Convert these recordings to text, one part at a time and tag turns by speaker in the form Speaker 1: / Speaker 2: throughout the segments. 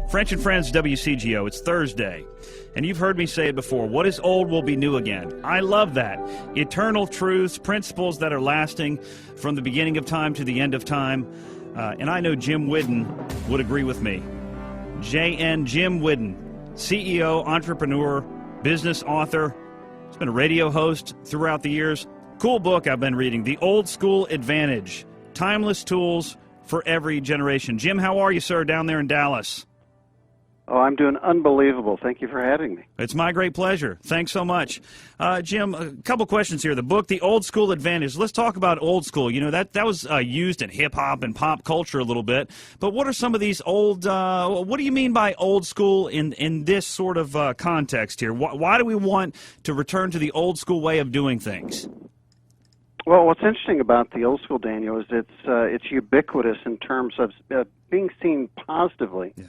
Speaker 1: French and Friends WCGO, it's Thursday, and you've heard me say it before, what is old will be new again. I love that. Eternal truths, principles that are lasting from the beginning of time to the end of time, and I know Jim Whiddon would agree with me. Jim Whiddon, CEO, entrepreneur, business author. He's been a radio host throughout the years. Cool book I've been reading, The Old School Advantage, Timeless Tools for Every Generation. Jim, how are you, sir, down there in Dallas?
Speaker 2: Oh, I'm doing unbelievable. Thank you for having me.
Speaker 1: It's my great pleasure. Thanks so much. Jim, a couple questions here. The book, The Old School Advantage. Let's talk about old school. You know, that was used in hip-hop and pop culture a little bit. But what are some of these old, what do you mean by old school in this sort of context here? Why do we want to return to the old school way of doing things?
Speaker 2: Well, what's interesting about the old school, Daniel, is it's ubiquitous in terms of being seen positively. Yeah.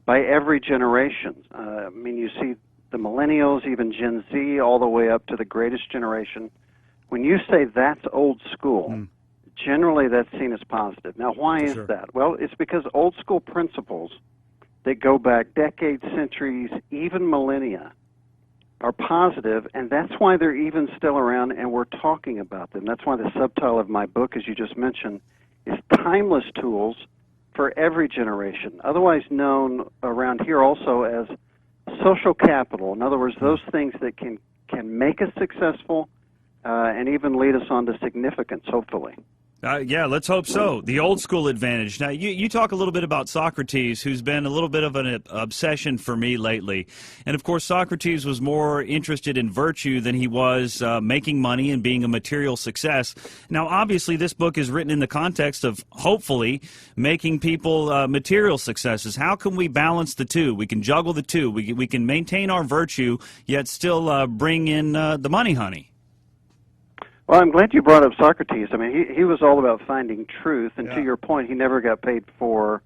Speaker 2: By every generation. I mean, you see the millennials, even Gen Z, all the way up to the greatest generation. When you say that's old school, generally that's seen as positive. Now, why is that? Well, it's because old school principles that go back decades, centuries, even millennia are positive, and that's why they're even still around and we're talking about them. That's why the subtitle of my book, as you just mentioned, is Timeless Tools for Every Generation, otherwise known around here also as social capital. In other words, those things that can make us successful and even lead us on to significance, hopefully.
Speaker 1: Yeah, let's hope so. The old school advantage. Now, you talk a little bit about Socrates, who's been a little bit of an obsession for me lately. And, of course, Socrates was more interested in virtue than he was making money and being a material success. Now, obviously, this book is written in the context of, hopefully, making people material successes. How can we balance the two? We can juggle the two. We can maintain our virtue, yet still bring in the money, honey.
Speaker 2: Well, I'm glad you brought up Socrates. I mean, he was all about finding truth, and to your point, he never got paid for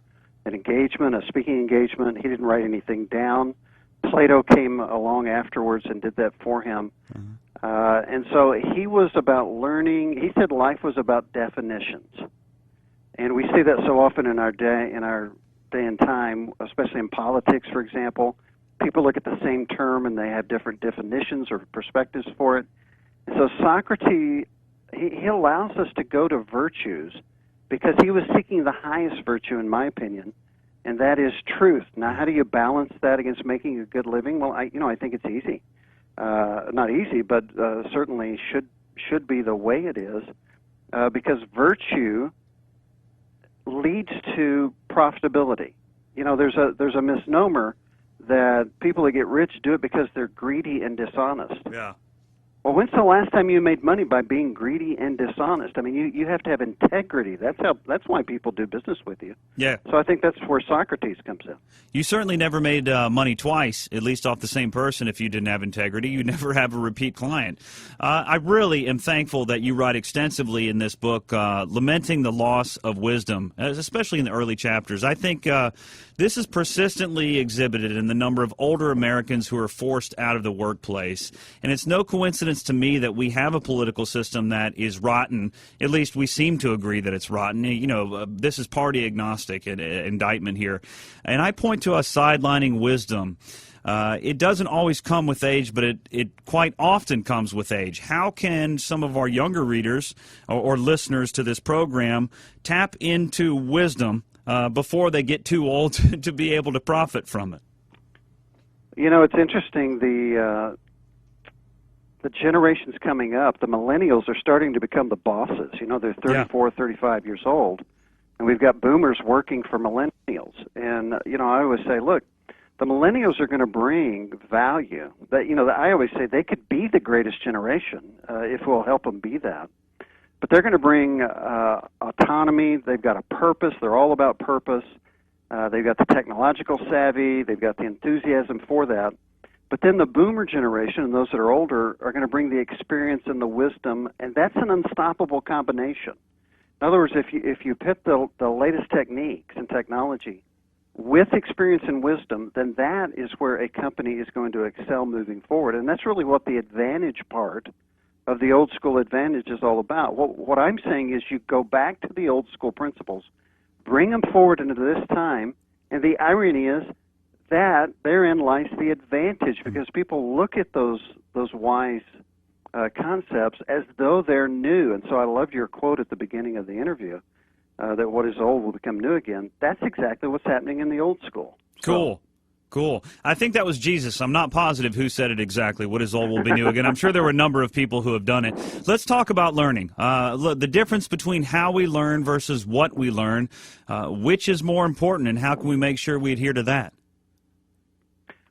Speaker 2: an engagement, a speaking engagement. He didn't write anything down. Plato came along afterwards and did that for him. And so he was about learning. He said life was about definitions. And we see that so often in our day and time, especially in politics, for example. People look at the same term and they have different definitions or perspectives for it. So Socrates, he allows us to go to virtues because he was seeking the highest virtue, in my opinion, and that is truth. Now, how do you balance that against making a good living? Well, I think it's easy. Not easy, but certainly should be the way it is, because virtue leads to profitability. You know, there's a misnomer that people that get rich do it because they're greedy and dishonest.
Speaker 1: Yeah.
Speaker 2: Well, when's the last time you made money by being greedy and dishonest? I mean, you have to have integrity. That's why people do business with you.
Speaker 1: Yeah.
Speaker 2: So I think that's where Socrates comes in.
Speaker 1: You certainly never made money twice, at least off the same person, if you didn't have integrity. You never have a repeat client. I really am thankful that you write extensively in this book, lamenting the loss of wisdom, especially in the early chapters. I think this is persistently exhibited in the number of older Americans who are forced out of the workplace. And it's no coincidence to me that we have a political system that is rotten. At least we seem to agree that it's rotten. You know, this is party agnostic indictment here. And I point to us sidelining wisdom. It doesn't always come with age, but it quite often comes with age. How can some of our younger readers or listeners to this program tap into wisdom before they get too old to be able to profit from it?
Speaker 2: You know, it's interesting. The generations coming up, the millennials are starting to become the bosses. You know, they're 34, 35 years old, and we've got boomers working for millennials. And, you know, I always say, look, the millennials are going to bring value. I always say they could be the greatest generation if we'll help them be that. But they're going to bring autonomy. They've got a purpose. They're all about purpose. They've got the technological savvy. They've got the enthusiasm for that. But then the boomer generation and those that are older are going to bring the experience and the wisdom, and that's an unstoppable combination. In other words, if you pit the latest techniques and technology with experience and wisdom, then that is where a company is going to excel moving forward. And that's really what the advantage part of the old school advantage is all about. What I'm saying is you go back to the old school principles, bring them forward into this time, and the irony is therein lies the advantage, because people look at those wise concepts as though they're new. And so I loved your quote at the beginning of the interview, that what is old will become new again. That's exactly what's happening in the old school.
Speaker 1: Cool. Cool. I think that was Jesus. I'm not positive who said it exactly. What is old will be new again. I'm sure there were a number of people who have done it. Let's talk about learning. The difference between how we learn versus what we learn. Which is more important, and how can we make sure we adhere to that?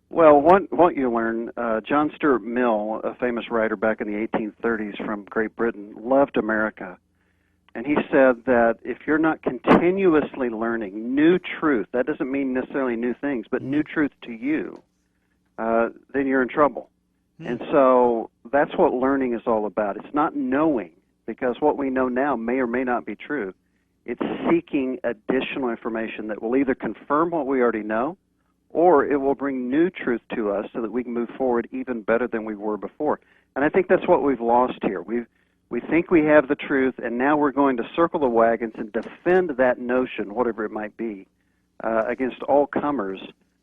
Speaker 2: Well, what you learn, John Stuart Mill, a famous writer back in the 1830s from Great Britain, loved America. And he said that if you're not continuously learning new truth, that doesn't mean necessarily new things, but new truth to you, then you're in trouble. And so that's what learning is all about. It's not knowing, because what we know now may or may not be true. It's seeking additional information that will either confirm what we already know, or it will bring new truth to us so that we can move forward even better than we were before. And I think that's what we've lost here. We think we have the truth, and now we're going to circle the wagons and defend that notion, whatever it might be, against all comers.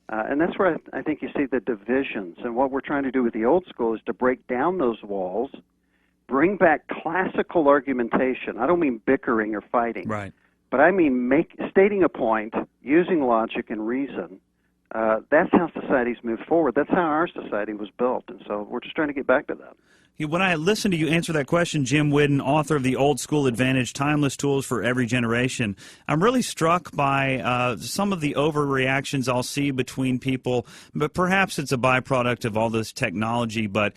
Speaker 2: And that's where I think you see the divisions. And what we're trying to do with the old school is to break down those walls, bring back classical argumentation. I don't mean bickering or fighting,
Speaker 1: right,
Speaker 2: but I mean stating a point, using logic and reason. That's how societies move forward. That's how our society was built. And so we're just trying to get back to that.
Speaker 1: When I listened to you answer that question, Jim Whiddon, author of The Old School Advantage, Timeless Tools for Every Generation, I'm really struck by some of the overreactions I'll see between people, but perhaps it's a byproduct of all this technology, but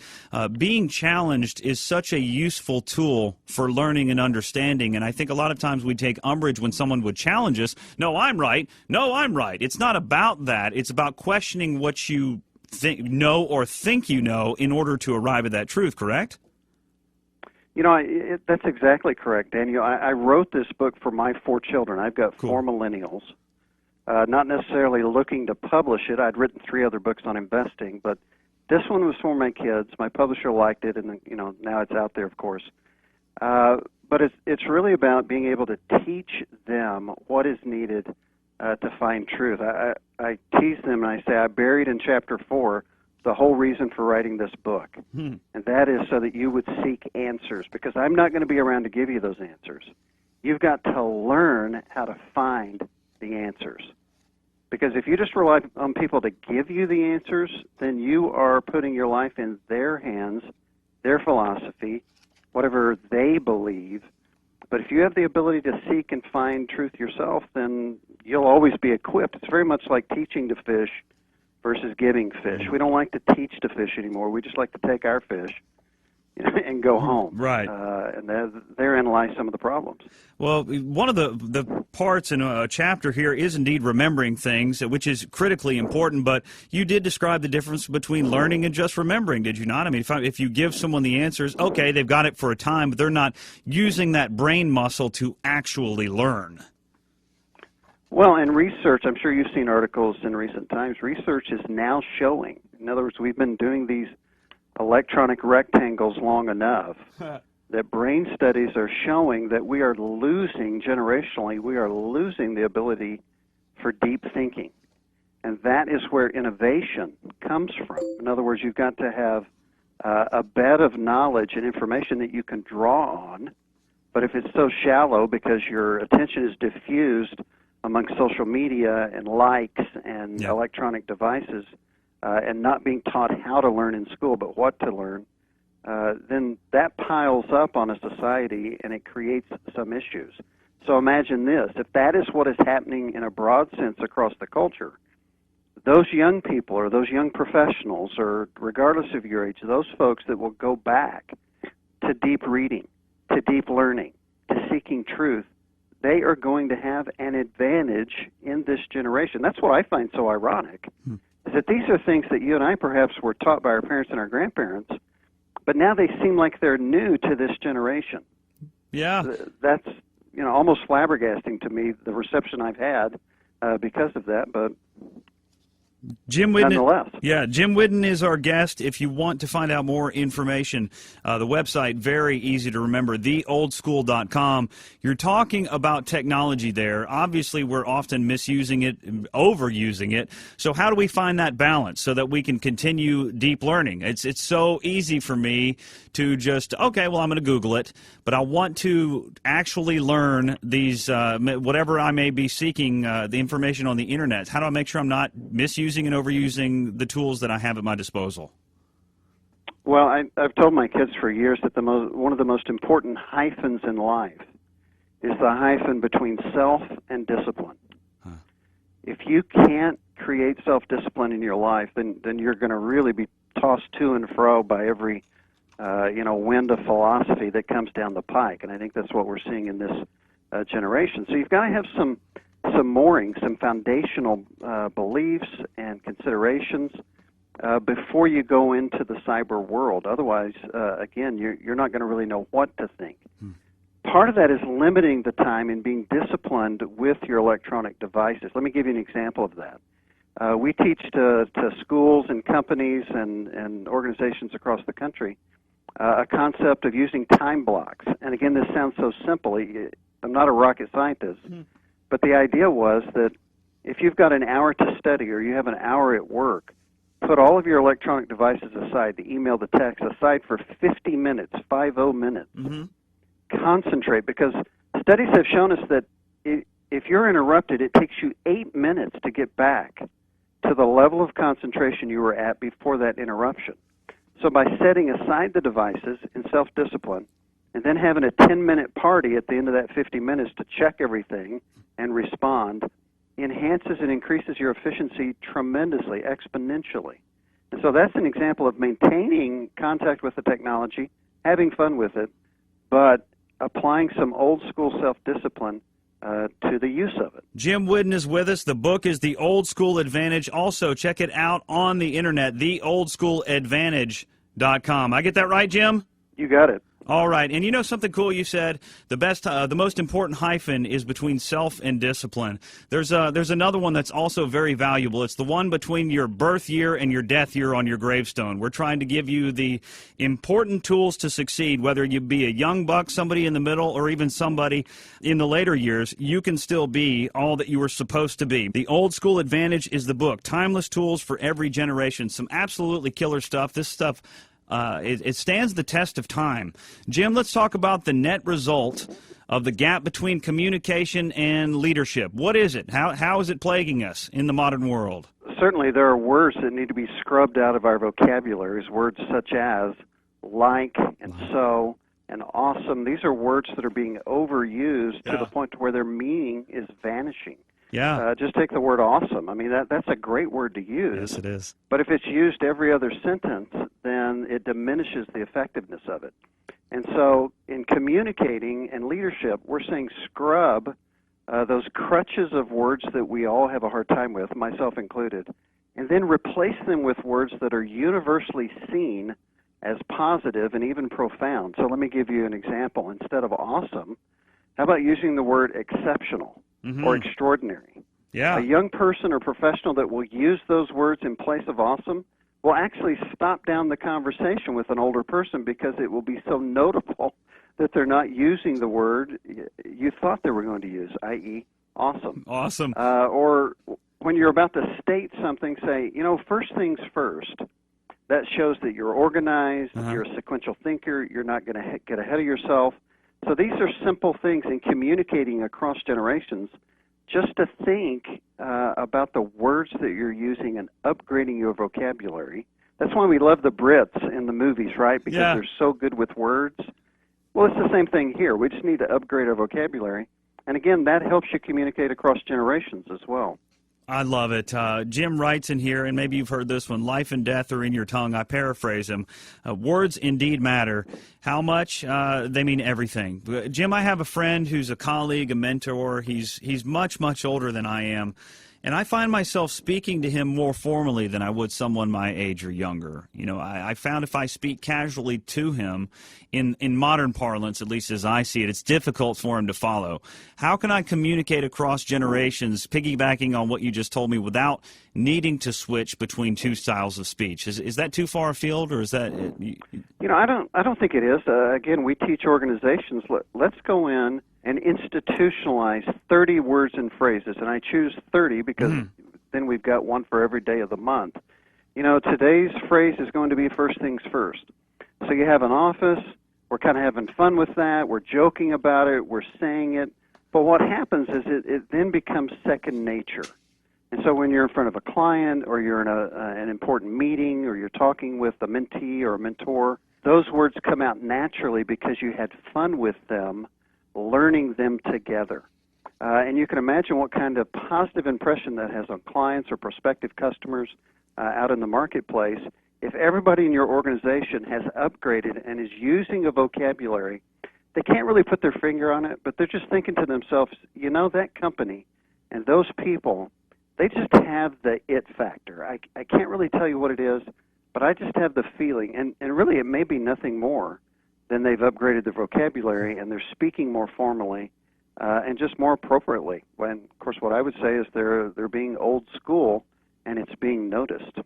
Speaker 1: being challenged is such a useful tool for learning and understanding, and I think a lot of times we take umbrage when someone would challenge us. No, I'm right. No, I'm right. It's not about that. It's about questioning what you know or think you know in order to arrive at that truth, correct?
Speaker 2: You know, that's exactly correct, Daniel. I wrote this book for my 4 children. I've got 4 millennials, not necessarily looking to publish it. I'd written 3 other books on investing, but this one was for my kids. My publisher liked it, and now it's out there, of course. But it's really about being able to teach them what is needed to find truth. I tease them and I say, I buried in chapter 4 the whole reason for writing this book. And that is so that you would seek answers, because I'm not going to be around to give you those answers. You've got to learn how to find the answers. Because if you just rely on people to give you the answers, then you are putting your life in their hands, their philosophy, whatever they believe. But if you have the ability to seek and find truth yourself, then you'll always be equipped. It's very much like teaching to fish versus giving fish. We don't like to teach to fish anymore. We just like to take our fish and go home.
Speaker 1: Right.
Speaker 2: And therein lies some of the problems.
Speaker 1: Well, one of the parts in a chapter here is indeed remembering things, which is critically important, but you did describe the difference between learning and just remembering, did you not? I mean, if you give someone the answers, okay, they've got it for a time, but they're not using that brain muscle to actually learn.
Speaker 2: Well, in research, I'm sure you've seen articles in recent times, research is now showing, in other words, we've been doing these electronic rectangles long enough that brain studies are showing that we are losing, generationally, we are losing the ability for deep thinking. And that is where innovation comes from. In other words, you've got to have a bed of knowledge and information that you can draw on. But if it's so shallow because your attention is diffused amongst social media and likes and electronic devices, and not being taught how to learn in school but what to learn, then that piles up on a society and it creates some issues. So imagine this. If that is what is happening in a broad sense across the culture, those young people or those young professionals, or regardless of your age, those folks that will go back to deep reading, to deep learning, to seeking truth, they are going to have an advantage in this generation. That's what I find so ironic, is that these are things that you and I perhaps were taught by our parents and our grandparents, but now they seem like they're new to this generation.
Speaker 1: Yeah.
Speaker 2: That's almost flabbergasting to me, the reception I've had because of that, but
Speaker 1: Jim Whiddon,
Speaker 2: nonetheless.
Speaker 1: yeah, Jim Whiddon is our guest. If you want to find out more information, the website, very easy to remember, theoldschool.com. You're talking about technology there. Obviously, we're often misusing it, overusing it. So how do we find that balance so that we can continue deep learning? It's so easy for me to just, okay, well, I'm going to Google it, but I want to actually learn these, whatever I may be seeking, the information on the internet. How do I make sure I'm not misusing and overusing the tools that I have at my disposal?
Speaker 2: Well, I've told my kids for years that one of the most important hyphens in life is the hyphen between self and discipline. Huh. If you can't create self-discipline in your life, then you're going to really be tossed to and fro by every wind of philosophy that comes down the pike, and I think that's what we're seeing in this generation. So you've got to have some moorings, some foundational beliefs and considerations before you go into the cyber world. Otherwise, again, you're not going to really know what to think. Part of that is limiting the time and being disciplined with your electronic devices. Let me give you an example of that. We teach to schools and companies and organizations across the country a concept of using time blocks. And again, this sounds so simple. I'm not a rocket scientist. But the idea was that if you've got an hour to study or you have an hour at work, put all of your electronic devices aside, the email, the text, aside for 50 minutes, 50 minutes. Mm-hmm. Concentrate, because studies have shown us that if you're interrupted, it takes you 8 minutes to get back to the level of concentration you were at before that interruption. So by setting aside the devices in self-discipline and then having a 10-minute party at the end of that 50 minutes to check everything and respond, enhances and increases your efficiency tremendously, exponentially. And so that's an example of maintaining contact with the technology, having fun with it, but applying some old-school self-discipline to the use of it.
Speaker 1: Jim Whiddon is with us. The book is The Old School Advantage. Also, check it out on the internet, theoldschooladvantage.com. I get that right, Jim?
Speaker 2: You got it.
Speaker 1: All right, and you know something cool you said? The most important hyphen is between self and discipline. There's another one that's also very valuable. It's the one between your birth year and your death year on your gravestone. We're trying to give you the important tools to succeed, whether you be a young buck, somebody in the middle, or even somebody in the later years. You can still be all that you were supposed to be. The Old School Advantage is the book. Timeless tools for every generation. Some absolutely killer stuff. This stuff, it stands the test of time. Jim, let's talk about the net result of the gap between communication and leadership. What is it? How is it plaguing us in the modern world?
Speaker 2: Certainly there are words that need to be scrubbed out of our vocabularies, words such as like and so and awesome. These are words that are being overused to the point to where their meaning is vanishing.
Speaker 1: Yeah.
Speaker 2: Just take the word awesome. I mean, that's a great word to use.
Speaker 1: Yes, it is.
Speaker 2: But if it's used every other sentence, then it diminishes the effectiveness of it. And so in communicating and leadership, we're saying scrub those crutches of words that we all have a hard time with, myself included, and then replace them with words that are universally seen as positive and even profound. So let me give you an example. Instead of awesome, how about using the word exceptional? Mm-hmm. Or extraordinary.
Speaker 1: Yeah.
Speaker 2: A young person or professional that will use those words in place of awesome will actually stop down the conversation with an older person because it will be so notable that they're not using the word you thought they were going to use, i.e. awesome.
Speaker 1: Awesome.
Speaker 2: Or when you're about to state something, say, first things first. That shows that you're organized, you're a sequential thinker, you're not going to get ahead of yourself. So these are simple things in communicating across generations, just to think about the words that you're using and upgrading your vocabulary. That's why we love the Brits in the movies, right? Because they're so good with words. Well, it's the same thing here. We just need to upgrade our vocabulary. And again, that helps you communicate across generations as well.
Speaker 1: I love it. Jim writes in here, and maybe you've heard this one, life and death are in your tongue. I paraphrase him. Words indeed matter. How much? They mean everything. Jim, I have a friend who's a colleague, a mentor. He's much, much older than I am. And I find myself speaking to him more formally than I would someone my age or younger. You know, I found if I speak casually to him, in modern parlance, at least as I see it, it's difficult for him to follow. How can I communicate across generations, piggybacking on what you just told me, without needing to switch between two styles of speech? Is that too far afield, or is that...
Speaker 2: You know, I don't think it is. Again, we teach organizations, let's go in and institutionalize 30 words and phrases, and I choose 30 because then we've got one for every day of the month. You know, today's phrase is going to be first things first. So you have an office, we're kind of having fun with that, we're joking about it, we're saying it, but what happens is it then becomes second nature. And so when you're in front of a client, or you're in an important meeting, or you're talking with a mentee or a mentor, those words come out naturally because you had fun with them, learning them together. And you can imagine what kind of positive impression that has on clients or prospective customers out in the marketplace if everybody in your organization has upgraded and is using a vocabulary. They can't really put their finger on it, but they're just thinking to themselves, you know, that company and those people, they just have the it factor. I can't really tell you what it is, but I just have the feeling. And really it may be nothing more than they've upgraded their vocabulary and they're speaking more formally and just more appropriately. When, of course, what I would say is they're being old school and it's being noticed.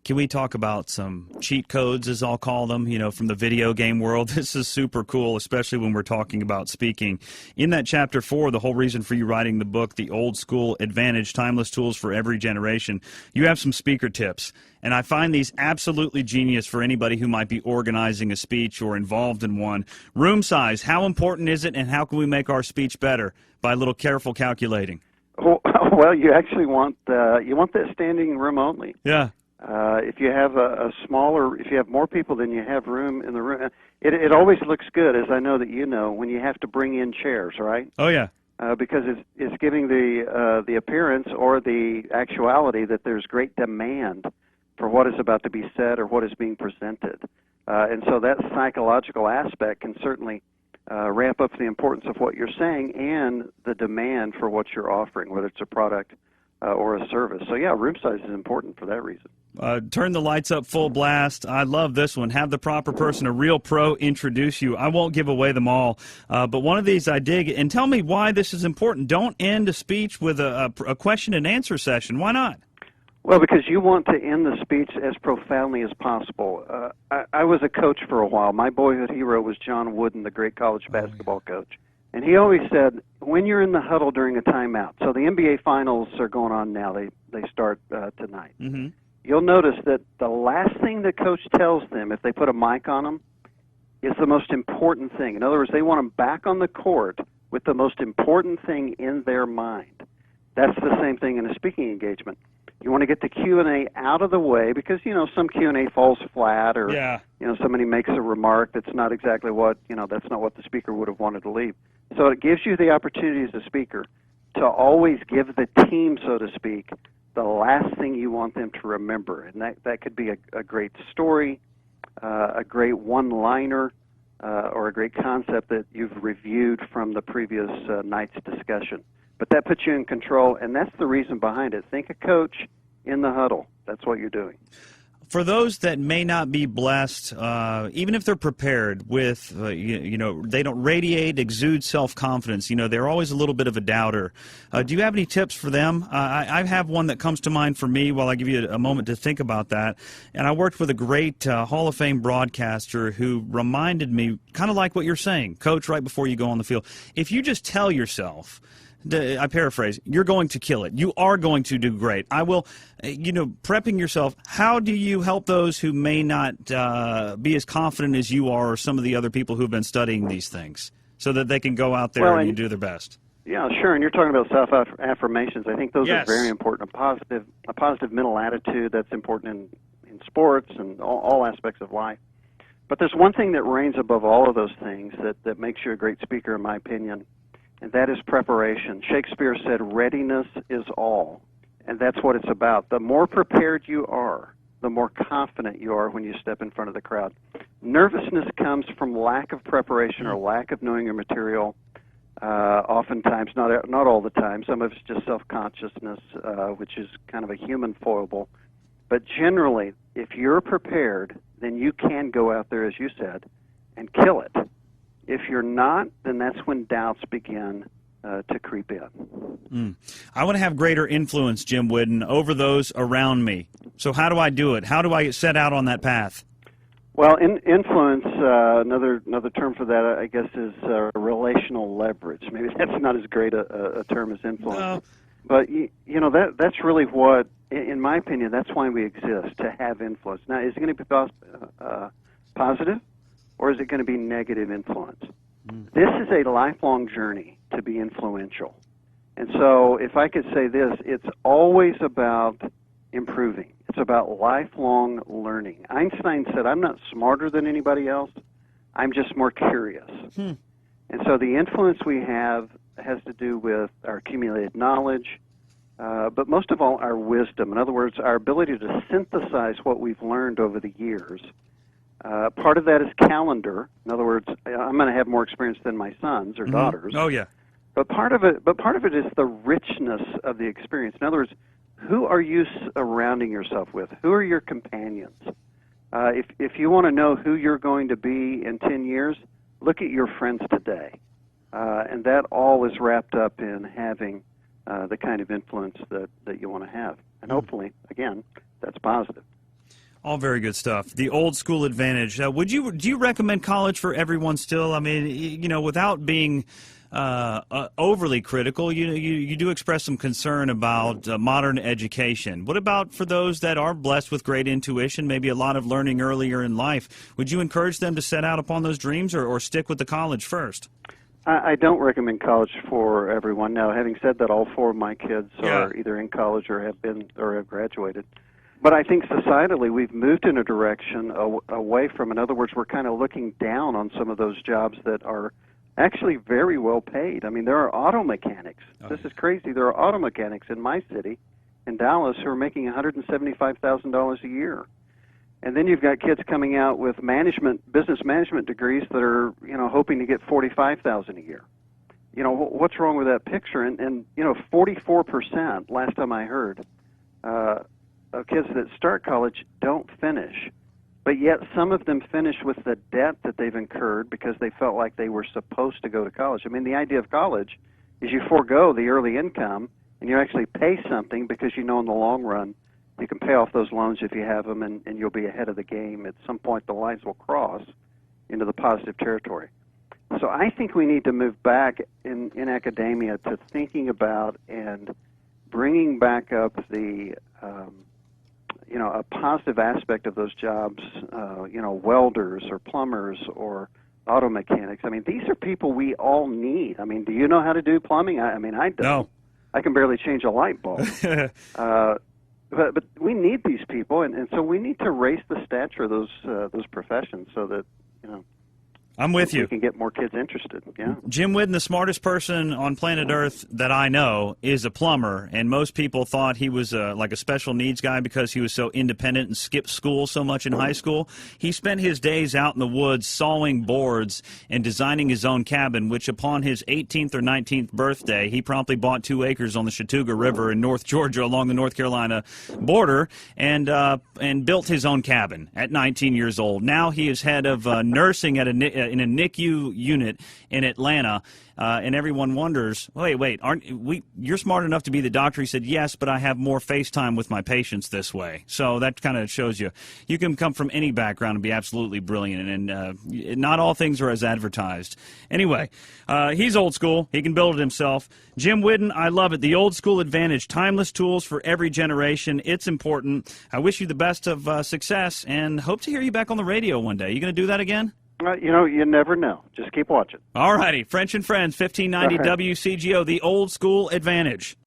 Speaker 1: Can we talk about some cheat codes, as I'll call them, you know, from the video game world? This is super cool, especially when we're talking about speaking. In that Chapter 4, the whole reason for you writing the book, The Old School Advantage, Timeless Tools for Every Generation, you have some speaker tips. And I find these absolutely genius for anybody who might be organizing a speech or involved in one. Room size, how important is it, and how can we make our speech better? By a little careful calculating.
Speaker 2: Well, you actually want that standing room only.
Speaker 1: Yeah.
Speaker 2: If you have if you have more people than you have room in the room, it always looks good, as I know that you know, when you have to bring in chairs, right?
Speaker 1: Oh, yeah.
Speaker 2: Because it's giving the appearance or the actuality that there's great demand for what is about to be said or what is being presented. And so that psychological aspect can certainly ramp up the importance of what you're saying and the demand for what you're offering, whether it's a product or a service. So, yeah, room size is important for that reason.
Speaker 1: Turn the lights up full blast. I love this one. Have the proper person, a real pro, introduce you. I won't give away them all, but one of these I dig. And tell me why this is important. Don't end a speech with a question and answer session. Why not?
Speaker 2: Well, because you want to end the speech as profoundly as possible. I was a coach for a while. My boyhood hero was John Whiddon, the great college basketball coach. And he always said, when you're in the huddle during a timeout, so the NBA Finals are going on now. They start tonight. Mm-hmm. You'll notice that the last thing the coach tells them, if they put a mic on them, is the most important thing. In other words, they want them back on the court with the most important thing in their mind. That's the same thing in a speaking engagement. You want to get the Q&A out of the way because, you know, some Q&A falls flat or, you know, somebody makes a remark that's not exactly what, you know, that's not what the speaker would have wanted to leave. So it gives you the opportunity as a speaker to always give the team, so to speak, the last thing you want them to remember. And that could be a great story, a great one-liner, or a great concept that you've reviewed from the previous night's discussion. But that puts you in control, and that's the reason behind it. Think a coach in the huddle. That's what you're doing.
Speaker 1: For those that may not be blessed, even if they're prepared with, you know, they don't exude self-confidence. You know, they're always a little bit of a doubter. Do you have any tips for them? I have one that comes to mind for me while I give you a moment to think about that. And I worked with a great Hall of Fame broadcaster who reminded me, kind of like what you're saying, coach, right before you go on the field. If you just tell yourself, I paraphrase, you're going to kill it. You are going to do great. I will, you know, prepping yourself, how do you help those who may not be as confident as you are or some of the other people who have been studying these things so that they can go out there and do their best? Yeah,
Speaker 2: sure. And you're talking about self-affirmations. I think those are very important. A positive mental attitude, that's important in sports and all aspects of life. But there's one thing that reigns above all of those things that makes you a great speaker, in my opinion, and that is preparation. Shakespeare said, readiness is all, and that's what it's about. The more prepared you are, the more confident you are when you step in front of the crowd. Nervousness comes from lack of preparation or lack of knowing your material. Oftentimes, not all the time. Some of it's just self-consciousness, which is kind of a human foible. But generally, if you're prepared, then you can go out there, as you said, and kill it. If you're not, then that's when doubts begin to creep in.
Speaker 1: I want to have greater influence, Jim Whiddon, over those around me. So how do I do it? How do I set out on that path?
Speaker 2: Well, influence, another term for that, I guess, is relational leverage. Maybe that's not as great a term as influence.
Speaker 1: No.
Speaker 2: But, that's really what, in my opinion, that's why we exist, to have influence. Now, is it going to be positive, or is it going to be negative influence? This is a lifelong journey to be influential. And so if I could say this, it's always about improving. It's about lifelong learning. Einstein said, I'm not smarter than anybody else. I'm just more curious. And so the influence we have has to do with our accumulated knowledge, but most of all, our wisdom. In other words, our ability to synthesize what we've learned over the years. Part of that is calendar. In other words, I'm going to have more experience than my sons or daughters.
Speaker 1: Oh, yeah.
Speaker 2: But part of it is the richness of the experience. In other words, who are you surrounding yourself with? Who are your companions? If you want to know who you're going to be in 10 years, look at your friends today. And that all is wrapped up in having the kind of influence that you want to have. And hopefully, again, that's positive.
Speaker 1: All very good stuff. The old school advantage. Do you recommend college for everyone still? I mean, without being overly critical, you do express some concern about modern education. What about for those that are blessed with great intuition, maybe a lot of learning earlier in life? Would you encourage them to set out upon those dreams or stick with the college first?
Speaker 2: I don't recommend college for everyone. Now, having said that, all four of my kids are either in college or have graduated. But I think societally we've moved in a direction away from, in other words, we're kind of looking down on some of those jobs that are actually very well paid. I mean, there are auto mechanics. This is crazy. There are auto mechanics in my city, in Dallas, who are making $175,000 a year. And then you've got kids coming out with business management degrees that are, hoping to get $45,000 a year. What's wrong with that picture? And 44%, last time I heard, of kids that start college don't finish. But yet some of them finish with the debt that they've incurred because they felt like they were supposed to go to college. I mean, the idea of college is you forego the early income and you actually pay something because in the long run you can pay off those loans if you have them, and you'll be ahead of the game. At some point the lines will cross into the positive territory. So I think we need to move back in academia to thinking about and bringing back up the a positive aspect of those jobs, welders or plumbers or auto mechanics. I mean, these are people we all need. I mean, do you know how to do plumbing? I don't.
Speaker 1: No.
Speaker 2: I can barely change a light bulb. But we need these people, and so we need to raise the stature of those professions so that,
Speaker 1: I'm with you.
Speaker 2: We can get more kids interested. Yeah.
Speaker 1: Jim Whiddon, the smartest person on planet Earth that I know, is a plumber, and most people thought he was like a special needs guy because he was so independent and skipped school so much in high school. He spent his days out in the woods sawing boards and designing his own cabin, which upon his 18th or 19th birthday, he promptly bought 2 acres on the Chattooga River in North Georgia along the North Carolina border and built his own cabin at 19 years old. Now he is head of nursing at in a NICU unit in Atlanta, and everyone wonders, wait, you're smart enough to be the doctor? He said, yes, but I have more FaceTime with my patients this way. So that kind of shows you can come from any background and be absolutely brilliant, and not all things are as advertised. Anyway, he's old school. He can build it himself. Jim Whiddon, I love it. The old school advantage, timeless tools for every generation. It's important. I wish you the best of success, and hope to hear you back on the radio one day. You going to do that again?
Speaker 2: You never know. Just keep watching.
Speaker 1: All righty. French and Friends, 1590
Speaker 2: All right.
Speaker 1: WCGO, the old school advantage.